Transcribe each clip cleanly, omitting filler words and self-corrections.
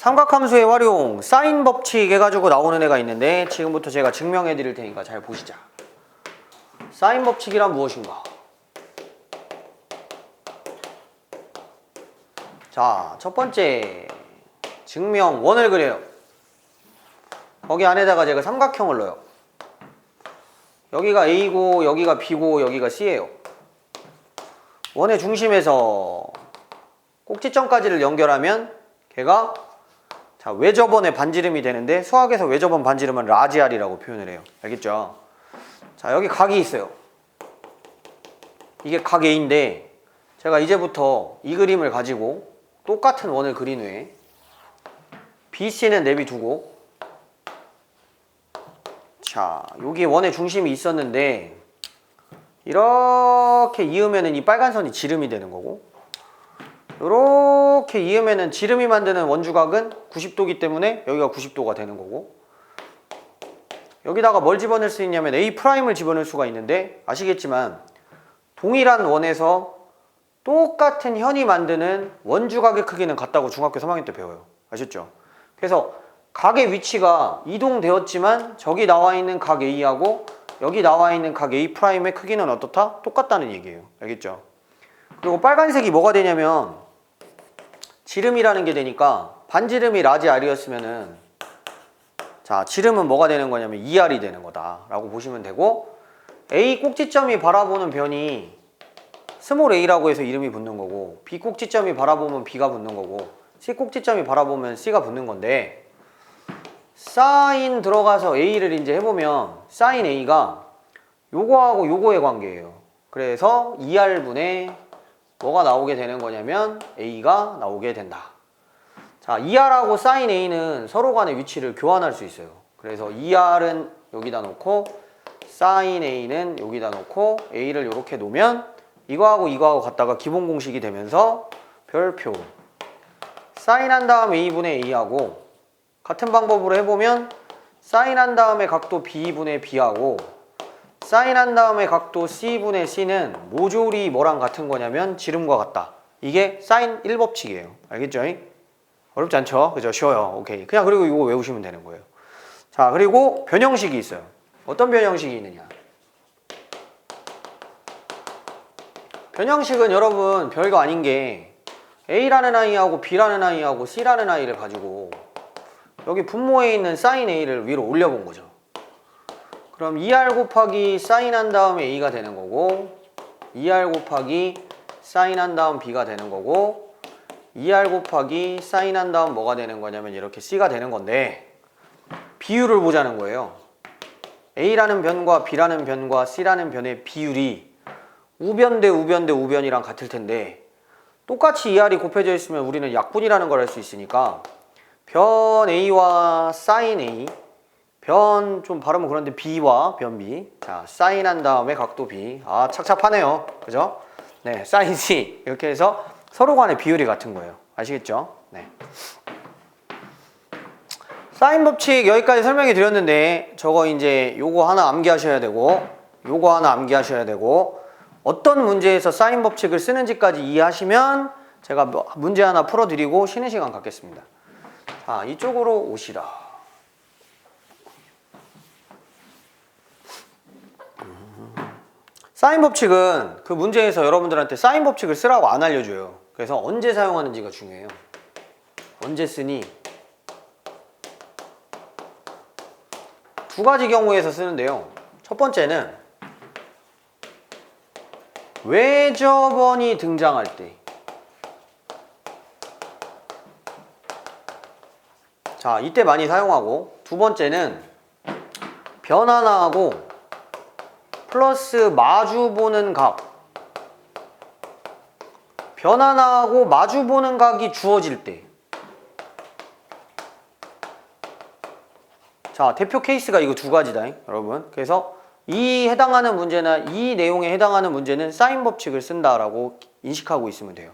삼각함수의 활용, 사인 법칙 해가지고 나오는 애가 있는데 지금부터 제가 증명해 드릴 테니까 잘 보시자. 사인 법칙이란 무엇인가? 자, 첫 번째 증명 원을 그려요. 거기 안에다가 제가 삼각형을 넣어요. 여기가 A고 여기가 B고 여기가 C예요. 원의 중심에서 꼭지점까지를 연결하면 걔가 자 외접원의 반지름이 되는데 수학에서 외접원 반지름은 라지알이라고 표현을 해요. 알겠죠? 자, 여기 각이 있어요. 이게 각 A인데 제가 이제부터 이 그림을 가지고 똑같은 원을 그린 후에 BC는 내비두고 자, 여기 원의 중심이 있었는데 이렇게 이으면은 이 빨간 선이 지름이 되는 거고 이렇게 이으면은 지름이 만드는 원주각은 90도기 때문에 여기가 90도가 되는 거고 여기다가 뭘 집어넣을 수 있냐면 A'을 집어넣을 수가 있는데 아시겠지만 동일한 원에서 똑같은 현이 만드는 원주각의 크기는 같다고 중학교 3학년 때 배워요. 아셨죠? 그래서 각의 위치가 이동되었지만 저기 나와 있는 각 A하고 여기 나와 있는 각 A'의 크기는 어떻다? 똑같다는 얘기예요. 알겠죠? 그리고 빨간색이 뭐가 되냐면 지름이라는 게 되니까 반지름이 라지 R이었으면은 자, 지름은 뭐가 되는 거냐면 2R이 되는 거다 라고 보시면 되고 A 꼭지점이 바라보는 변이 스몰 a라고 해서 이름이 붙는 거고 B 꼭지점이 바라보면 B가 붙는 거고 C 꼭지점이 바라보면 C가 붙는 건데 사인 들어가서 A를 이제 해보면 사인 A가 요거하고 요거의 관계예요. 그래서 2R분의 뭐가 나오게 되는 거냐면 A가 나오게 된다. 자, 2R하고 사인 A는 서로 간의 위치를 교환할 수 있어요. 그래서 2R은 여기다 놓고 사인 A는 여기다 놓고 A를 이렇게 놓으면 이거하고 이거하고 같다가 기본 공식이 되면서 별표 사인한 다음 A분의 A하고 같은 방법으로 해보면 사인한 다음에 각도 B분의 B하고 사인한 다음에 각도 C분의 C는 모조리 뭐랑 같은 거냐면 지름과 같다. 이게 사인 1법칙이에요. 알겠죠? 어렵지 않죠? 그죠? 쉬워요. 오케이. 그냥 그리고 이거 외우시면 되는 거예요. 자, 그리고 변형식이 있어요. 어떤 변형식이 있느냐? 변형식은 여러분 별거 아닌 게 A라는 아이하고 B라는 아이하고 C라는 아이를 가지고 여기 분모에 있는 사인 A를 위로 올려본 거죠. 그럼 2R 곱하기 사인한 다음에 A가 되는 거고 2R 곱하기 사인한 다음 B가 되는 거고 2R 곱하기 사인한 다음 뭐가 되는 거냐면 이렇게 C가 되는 건데 비율을 보자는 거예요. A라는 변과 B라는 변과 C라는 변의 비율이 우변 대 우변 대 우변이랑 같을 텐데 똑같이 2R이 곱해져 있으면 우리는 약분이라는 걸 알 수 있으니까 변 A와 사인 A 변 좀 발음은 그런데 B와 변 B 자 사인한 다음에 각도 B 아 착잡하네요. 그죠? 네 사인 C 이렇게 해서 서로 간의 비율이 같은 거예요. 아시겠죠? 네. 사인 법칙 여기까지 설명해 드렸는데 저거 이제 요거 하나 암기하셔야 되고 요거 하나 암기하셔야 되고 어떤 문제에서 사인 법칙을 쓰는지까지 이해하시면 제가 문제 하나 풀어드리고 쉬는 시간 갖겠습니다. 자, 이쪽으로 오시라. 사인 법칙은 그 문제에서 여러분들한테 사인 법칙을 쓰라고 안 알려줘요. 그래서 언제 사용하는지가 중요해요. 언제 쓰니? 두 가지 경우에서 쓰는데요. 첫 번째는 외접원이 등장할 때. 자, 이때 많이 사용하고 두 번째는 변 하나하고 플러스 마주보는 각 변 하나하고 마주보는 각이 주어질 때 자, 대표 케이스가 이거 두 가지다 여러분. 그래서 이 해당하는 문제나 이 내용에 해당하는 문제는 사인 법칙을 쓴다라고 인식하고 있으면 돼요.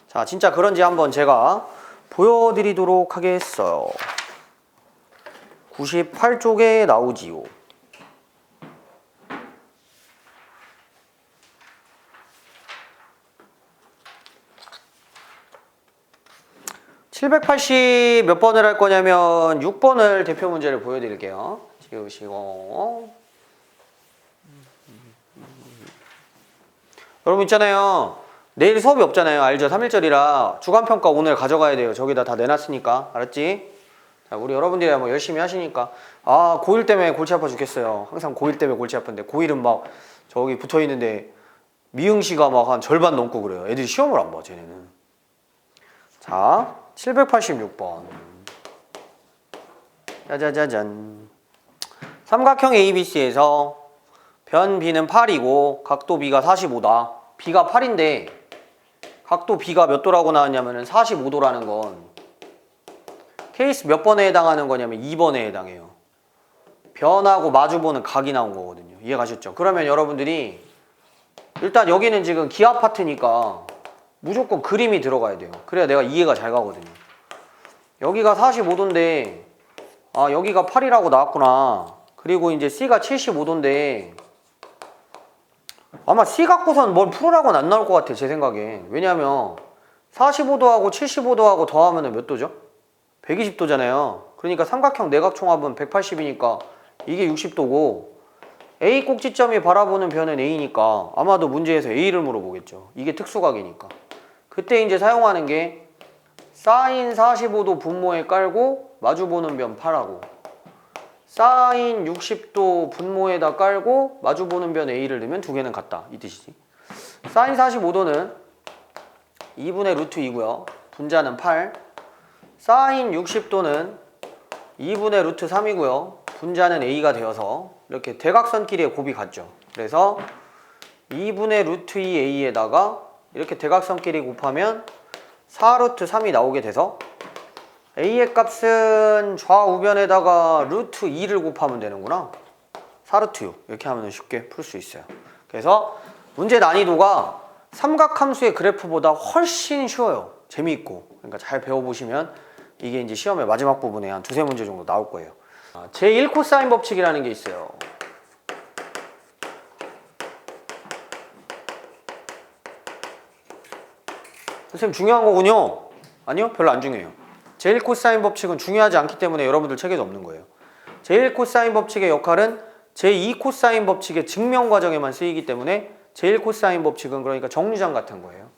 자, 진짜 그런지 한번 제가 보여드리도록 하겠어요. 98쪽에 나오지요. 780 몇 번을 할 거냐면 6번을 대표 문제를 보여드릴게요. 지우시고. 여러분 있잖아요. 내일 수업이 없잖아요. 알죠? 3일절이라 주간평가 오늘 가져가야 돼요. 저기다 다 내놨으니까. 알았지? 자, 우리 여러분들이 뭐 열심히 하시니까. 아, 고1 때문에 골치 아파 죽겠어요. 항상 고1 때문에 골치 아픈데 고1은 막 저기 붙어 있는데 미응시가 막 한 절반 넘고 그래요. 애들이 시험을 안 봐, 쟤네는. 자, 786번. 짜자자잔. 삼각형 ABC에서 변 B는 8이고 각도 B가 45다. B가 8인데 각도 B가 몇 도라고 나왔냐면 45도라는 건 케이스 몇 번에 해당하는 거냐면 2번에 해당해요. 변하고 마주보는 각이 나온 거거든요. 이해가셨죠? 그러면 여러분들이 일단 여기는 지금 기하 파트니까 무조건 그림이 들어가야 돼요. 그래야 내가 이해가 잘 가거든요. 여기가 45도인데 아 여기가 8이라고 나왔구나. 그리고 이제 C가 75도인데 아마 C 갖고선 뭘 풀으라고는 안 나올 것 같아 제 생각에. 왜냐면 45도하고 75도하고 더하면 몇 도죠? 120도잖아요. 그러니까 삼각형 내각총합은 180이니까 이게 60도고 A 꼭지점이 바라보는 변은 A니까 아마도 문제에서 A를 물어보겠죠. 이게 특수각이니까. 그때 이제 사용하는 게 사인 45도 분모에 깔고 마주보는 변 8하고 사인 60도 분모에다 깔고 마주보는 변 A를 넣으면 두 개는 같다. 이 뜻이지. 사인 45도는 2분의 루트 2고요. 분자는 8. 사인 60도는 2분의 루트 3이고요. 분자는 A가 되어서 이렇게 대각선끼리의 곱이 같죠. 그래서 2분의 루트 2A에다가 이렇게 대각선끼리 곱하면 4루트 3이 나오게 돼서 A의 값은 좌우변에다가 루트 2를 곱하면 되는구나. 4루트 6 이렇게 하면 쉽게 풀 수 있어요. 그래서 문제 난이도가 삼각함수의 그래프보다 훨씬 쉬워요. 재미있고. 그러니까 잘 배워보시면 이게 이제 시험의 마지막 부분에 한 두세 문제 정도 나올 거예요. 제1코사인 법칙이라는 게 있어요. 선생님 중요한 거군요. 아니요, 별로 안 중요해요. 제1코사인 법칙은 중요하지 않기 때문에 여러분들 책에도 없는 거예요. 제1코사인 법칙의 역할은 제2코사인 법칙의 증명 과정에만 쓰이기 때문에 제1코사인 법칙은 그러니까 정류장 같은 거예요.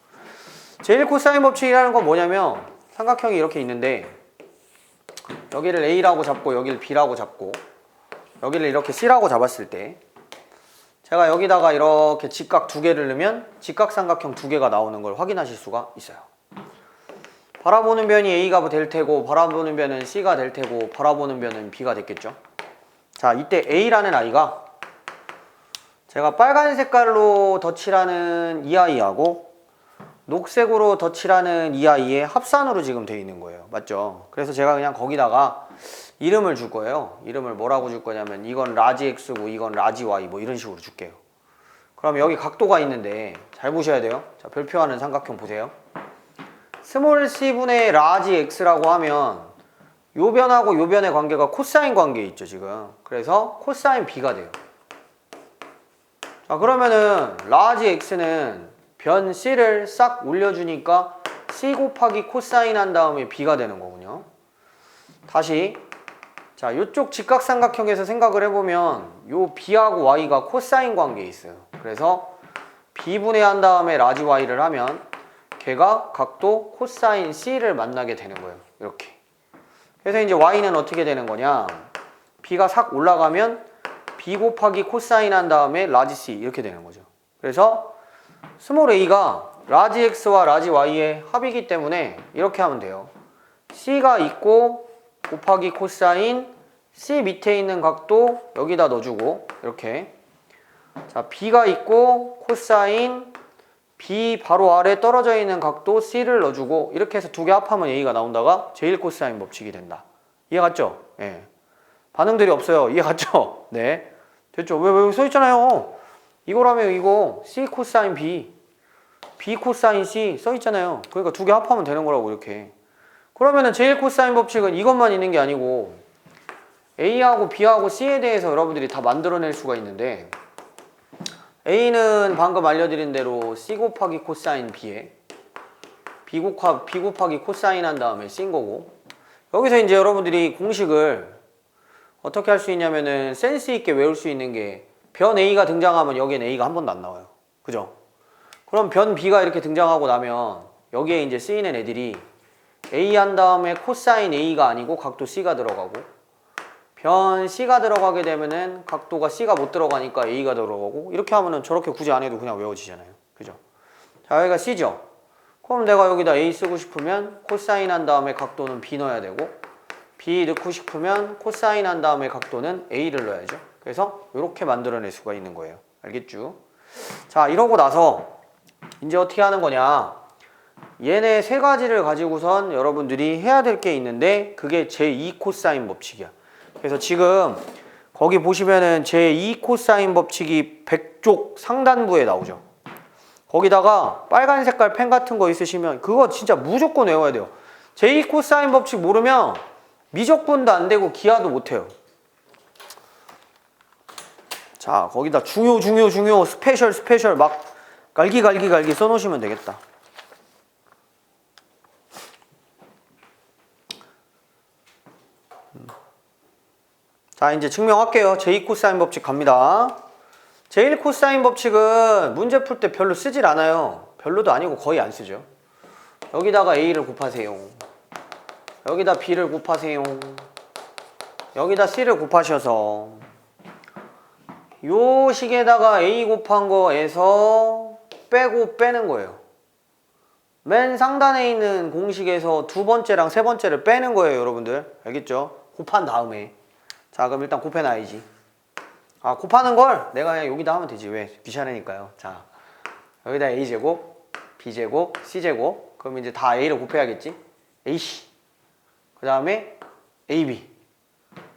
제1코사인 법칙이라는 건 뭐냐면 삼각형이 이렇게 있는데 여기를 A라고 잡고 여기를 B라고 잡고 여기를 이렇게 C라고 잡았을 때 제가 여기다가 이렇게 직각 두 개를 넣으면 직각삼각형 두 개가 나오는 걸 확인하실 수가 있어요. 바라보는 변이 A가 될 테고 바라보는 변은 C가 될 테고 바라보는 변은 B가 됐겠죠. 자, 이때 A라는 아이가 제가 빨간 색깔로 덧칠하는 이 아이하고 녹색으로 덧칠하는 이 아이의 합산으로 지금 되어 있는 거예요. 맞죠? 그래서 제가 그냥 거기다가 이름을 줄 거예요. 이름을 뭐라고 줄 거냐면 이건 라지 X고 이건 라지 Y 뭐 이런 식으로 줄게요. 그럼 여기 각도가 있는데 잘 보셔야 돼요. 자, 별표하는 삼각형 보세요. 스몰 c분의 라지 X라고 하면 요 변하고 요 변의 관계가 코사인 관계에 있죠 지금. 그래서 코사인 B가 돼요. 자, 그러면은 라지 X는 변 C를 싹 올려주니까 C 곱하기 코사인 한 다음에 B가 되는 거군요. 다시 자, 요쪽 직각삼각형에서 생각을 해보면 요 B하고 Y가 코사인 관계에 있어요. 그래서 B분의 한 다음에 라지 Y를 하면 걔가 각도 코사인 C를 만나게 되는 거예요. 이렇게. 그래서 이제 Y는 어떻게 되는 거냐? B가 싹 올라가면 B 곱하기 코사인 한 다음에 라지 C 이렇게 되는 거죠. 그래서 스몰 a가 라지 x와 라지 y의 합이기 때문에 이렇게 하면 돼요. c가 있고 곱하기 코사인 c 밑에 있는 각도 여기다 넣어주고 이렇게. 자, b가 있고 코사인 b 바로 아래 떨어져 있는 각도 c를 넣어주고 이렇게 해서 두 개 합하면 a가 나온다가 제1코사인 법칙이 된다. 이해 갔죠? 예. 반응들이 없어요. 이해 갔죠? 네. 됐죠? 왜 써있잖아요. 이거라면 이거 C 코사인 B, B 코사인 C 써있잖아요. 그러니까 두 개 합하면 되는 거라고 이렇게. 그러면은 제1 코사인 법칙은 이것만 있는 게 아니고 A하고 B하고 C에 대해서 여러분들이 다 만들어낼 수가 있는데 A는 방금 알려드린 대로 C 곱하기 코사인 B에 B 곱하기 코사인 한 다음에 C인 거고, 여기서 이제 여러분들이 공식을 어떻게 할 수 있냐면은 센스 있게 외울 수 있는 게 변 A가 등장하면 여기엔 A가 한 번도 안 나와요. 그죠? 그럼 변 B가 이렇게 등장하고 나면 여기에 이제 쓰이는 애들이 A 한 다음에 코사인 A가 아니고 각도 C가 들어가고, 변 C가 들어가게 되면은 각도가 C가 못 들어가니까 A가 들어가고, 이렇게 하면은 저렇게 굳이 안 해도 그냥 외워지잖아요. 그죠? 자, 여기가 C죠? 그럼 내가 여기다 A 쓰고 싶으면 코사인 한 다음에 각도는 B 넣어야 되고, B 넣고 싶으면 코사인 한 다음에 각도는 A를 넣어야죠. 그래서 이렇게 만들어낼 수가 있는 거예요. 알겠죠? 자, 이러고 나서 이제 어떻게 하는 거냐, 얘네 세 가지를 가지고선 여러분들이 해야 될 게 있는데 그게 제2 코사인 법칙이야. 그래서 지금 거기 보시면은 제2 코사인 법칙이 100쪽 상단부에 나오죠. 거기다가 빨간 색깔 펜 같은 거 있으시면 그거 진짜 무조건 외워야 돼요. 제2 코사인 법칙 모르면 미적분도 안 되고 기하도 못 해요. 자, 거기다 중요 스페셜 막 갈기 써놓으시면 되겠다. 자, 이제 증명할게요. 제2 코사인 법칙 갑니다. 제1 코사인 법칙은 문제 풀 때 별로 쓰질 않아요. 별로도 아니고 거의 안 쓰죠. 여기다가 A를 곱하세요. 여기다 B를 곱하세요. 여기다 C를 곱하셔서 요 식에다가 A 곱한 거에서 빼고 빼는 거예요. 맨 상단에 있는 공식에서 두 번째랑 세 번째를 빼는 거예요, 여러분들. 알겠죠? 곱한 다음에. 자, 그럼 일단 곱해놔야지. 아, 곱하는 걸 내가 그냥 여기다 하면 되지. 왜? 귀찮으니까요. 자, 여기다 A제곱, B제곱, C제곱. 그럼 이제 다 A를 곱해야겠지? AC. 그 다음에 AB.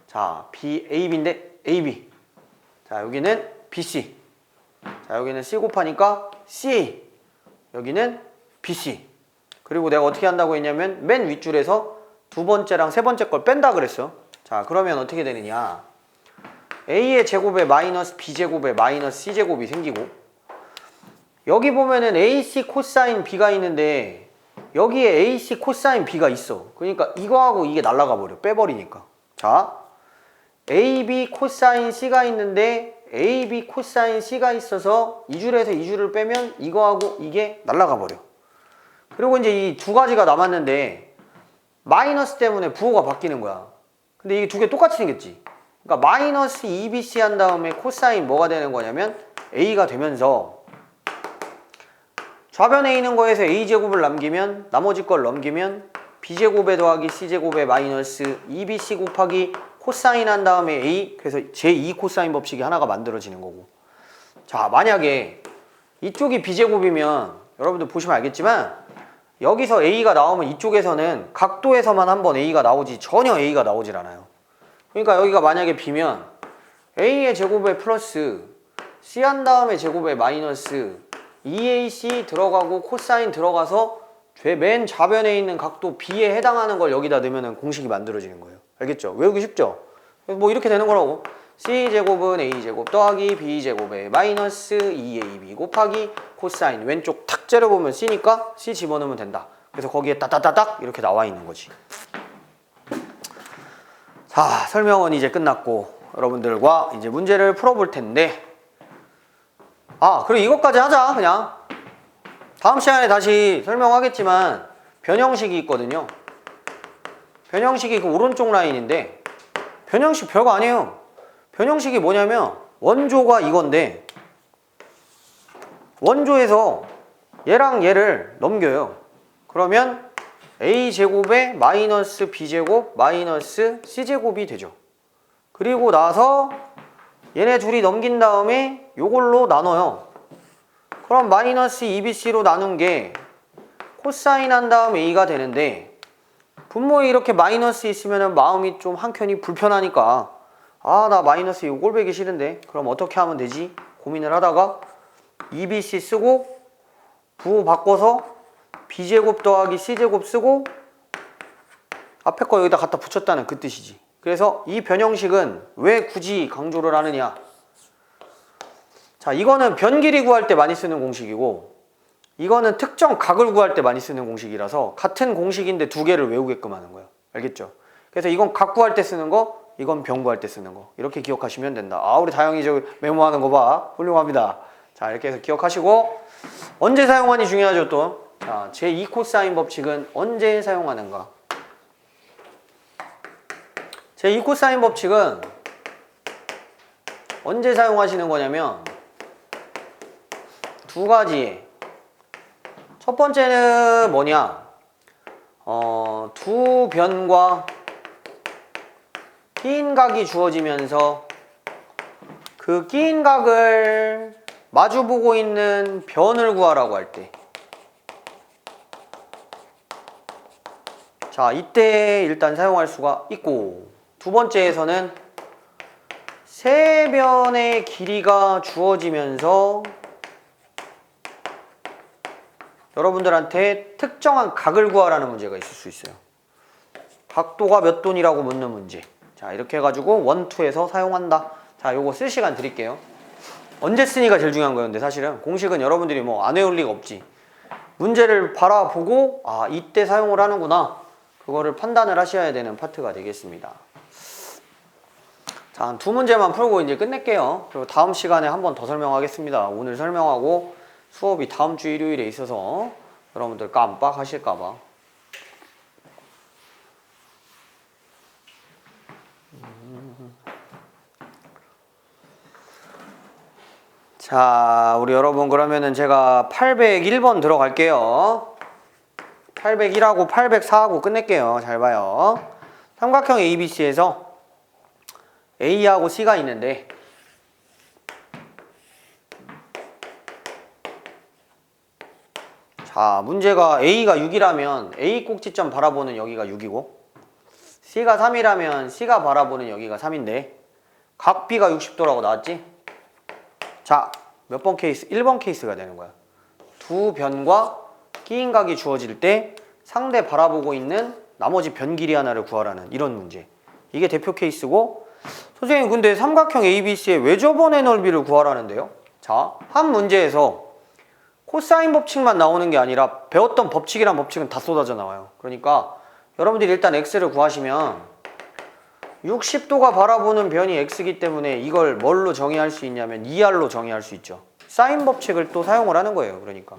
자, AB인데 AB. 자, 여기는 BC. 자, 여기는 C 곱하니까 CA. 여기는 BC. 그리고 내가 어떻게 한다고 했냐면 맨 윗줄에서 두 번째랑 세 번째 걸 뺀다 그랬어. 자, 그러면 어떻게 되느냐, A의 제곱에 마이너스 B제곱에 마이너스 C제곱이 생기고, 여기 보면은 AC 코사인 B가 있는데 여기에 AC 코사인 B가 있어. 그러니까 이거하고 이게 날아가 버려. 빼버리니까. 자, AB 코사인 C가 있는데 AB 코사인 C가 있어서 이 줄에서 이 줄을 빼면 이거하고 이게 날아가 버려. 그리고 이제 이 두 가지가 남았는데 마이너스 때문에 부호가 바뀌는 거야. 근데 이게 두 개 똑같이 생겼지. 그러니까 마이너스 2BC 한 다음에 코사인 뭐가 되는 거냐면 A가 되면서, 좌변에 있는 거에서 A제곱을 남기면 나머지 걸 넘기면 B제곱에 더하기 C제곱에 마이너스 2BC 곱하기 코사인 한 다음에 A, 그래서 제2 코사인 법칙이 하나가 만들어지는 거고. 자, 만약에 이쪽이 B제곱이면 여러분들 보시면 알겠지만 여기서 A가 나오면 이쪽에서는 각도에서만 한번 A가 나오지 전혀 A가 나오질 않아요. 그러니까 여기가 만약에 B면 A의 제곱에 플러스 C 한 다음에 제곱에 마이너스 2AC 들어가고 코사인 들어가서 맨 좌변에 있는 각도 B에 해당하는 걸 여기다 넣으면 공식이 만들어지는 거예요. 알겠죠? 외우기 쉽죠? 뭐 이렇게 되는 거라고. C제곱은 A제곱 더하기 B제곱에 마이너스 2AB 곱하기 코사인, 왼쪽 탁 째려보면 C니까 C 집어넣으면 된다. 그래서 거기에 따따따딱 이렇게 나와 있는 거지. 자, 설명은 이제 끝났고 여러분들과 이제 문제를 풀어볼 텐데, 아, 그리고 이것까지 하자. 그냥 다음 시간에 다시 설명하겠지만 변형식이 있거든요. 변형식이 그 오른쪽 라인인데 변형식 별거 아니에요. 변형식이 뭐냐면 원조가 이건데 원조에서 얘랑 얘를 넘겨요. 그러면 A제곱에 마이너스 B제곱 마이너스 C제곱이 되죠. 그리고 나서 얘네 둘이 넘긴 다음에 요걸로 나눠요. 그럼 마이너스 2BC로 나눈 게 코사인 한 다음 A가 되는데, 분모에 이렇게 마이너스 있으면 마음이 좀 한켠이 불편하니까 아, 나 마이너스 요 꼴배기 싫은데 그럼 어떻게 하면 되지? 고민을 하다가 2BC 쓰고 부호 바꿔서 B제곱 더하기 C제곱 쓰고 앞에 거 여기다 갖다 붙였다는 그 뜻이지. 그래서 이 변형식은 왜 굳이 강조를 하느냐, 자, 이거는 변 길이 구할 때 많이 쓰는 공식이고 이거는 특정 각을 구할 때 많이 쓰는 공식이라서 같은 공식인데 두 개를 외우게끔 하는 거예요. 알겠죠? 그래서 이건 각 구할 때 쓰는 거, 이건 변 구할 때 쓰는 거. 이렇게 기억하시면 된다. 아, 우리 다영이 저 메모하는 거 봐. 훌륭합니다. 자, 이렇게 해서 기억하시고 언제 사용하니 중요하죠 또. 자, 제2 코사인 법칙은 언제 사용하는가? 제2 코사인 법칙은 언제 사용하시는 거냐면 두 가지. 첫 번째는 뭐냐? 두 변과 끼인 각이 주어지면서 그 끼인 각을 마주보고 있는 변을 구하라고 할 때. 자, 이때 일단 사용할 수가 있고, 두 번째에서는 세 변의 길이가 주어지면서 여러분들한테 특정한 각을 구하라는 문제가 있을 수 있어요. 각도가 몇 도니라고 묻는 문제. 자, 이렇게 해가지고 1, 2에서 사용한다. 자, 요거 쓸 시간 드릴게요. 언제 쓰니가 제일 중요한 거예요. 근데 사실은 공식은 여러분들이 뭐 안 외울 리가 없지. 문제를 바라보고 아, 이때 사용을 하는구나. 그거를 판단을 하셔야 되는 파트가 되겠습니다. 자, 한 두 문제만 풀고 이제 끝낼게요. 그리고 다음 시간에 한 번 더 설명하겠습니다. 오늘 설명하고 수업이 다음 주 일요일에 있어서 여러분들 깜빡하실까봐. 자, 우리 여러분 그러면은 제가 801번 들어갈게요. 801하고 804하고 끝낼게요. 잘 봐요. 삼각형 ABC에서 A하고 C가 있는데 자, 문제가 A가 6이라면 A 꼭지점 바라보는 여기가 6이고 C가 3이라면 C가 바라보는 여기가 3인데 각 B가 60도라고 나왔지? 자, 몇 번 케이스? 1번 케이스가 되는 거야. 두 변과 끼인 각이 주어질 때 상대 바라보고 있는 나머지 변 길이 하나를 구하라는 이런 문제. 이게 대표 케이스고 선생님 근데 삼각형 ABC의 외접원의 넓이를 구하라는데요. 자, 한 문제에서 코사인 법칙만 나오는 게 아니라 배웠던 법칙이란 법칙은 다 쏟아져 나와요. 그러니까 여러분들이 일단 x를 구하시면 60도가 바라보는 변이 x이기 때문에 이걸 뭘로 정의할 수 있냐면 2r로 정의할 수 있죠. 사인 법칙을 또 사용을 하는 거예요. 그러니까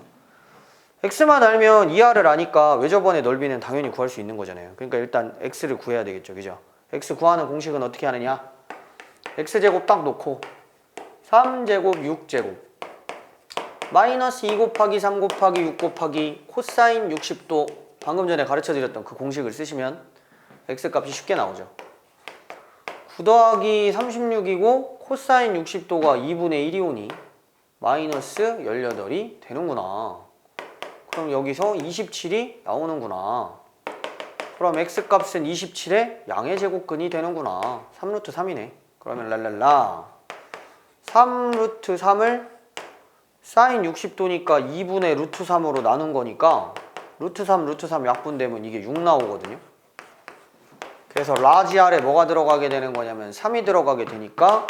x만 알면 2r을 아니까 외접원의 넓이는 당연히 구할 수 있는 거잖아요. 그러니까 일단 x를 구해야 되겠죠. 그죠? x 구하는 공식은 어떻게 하느냐? x제곱 딱 놓고 3제곱 6제곱 마이너스 2 곱하기 3 곱하기 6 곱하기 코사인 60도 방금 전에 가르쳐 드렸던 그 공식을 쓰시면 x값이 쉽게 나오죠. 9 더하기 36이고 코사인 60도가 2분의 1이 오니 마이너스 18이 되는구나. 그럼 여기서 27이 나오는구나. 그럼 x값은 27의 양의 제곱근이 되는구나. 3루트 3이네. 그러면 랄랄라 3루트 3을 사인 60도니까 2분의 루트 3으로 나눈 거니까 루트 3, 루트 3 약분되면 이게 6 나오거든요. 그래서 라지 R에 뭐가 들어가게 되는 거냐면 3이 들어가게 되니까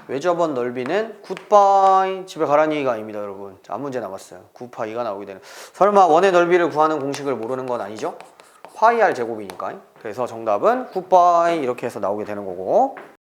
외접원 넓이는 굿바이 집에 가라는 얘기가 아닙니다 여러분. 자, 한 문제 남았어요. 9파이가 나오게 되는. 설마 원의 넓이를 구하는 공식을 모르는 건 아니죠? 파이 R 제곱이니까. 그래서 정답은 굿바이 이렇게 해서 나오게 되는 거고